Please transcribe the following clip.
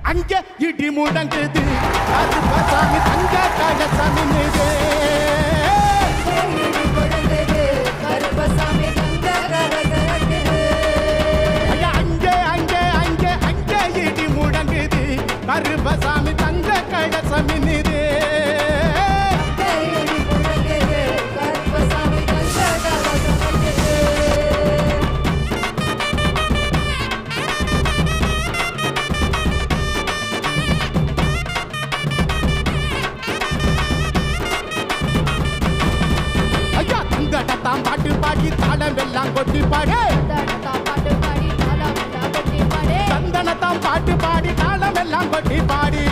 அங்கே இடி முழங்குது கருப்பசாமி தங்க கலசமின்னுதே. அங்கே அங்கே அங்கே அங்கே இடி முழங்குது கருப்பசாமி தங்க கலசமின்னுதே. பாட்டு பாடி தாளம் எல்லாம் கொட்டி பாடு சந்தனத்தாம் பாட்டு பாடி தாளம் எல்லாம் கொட்டி பாடி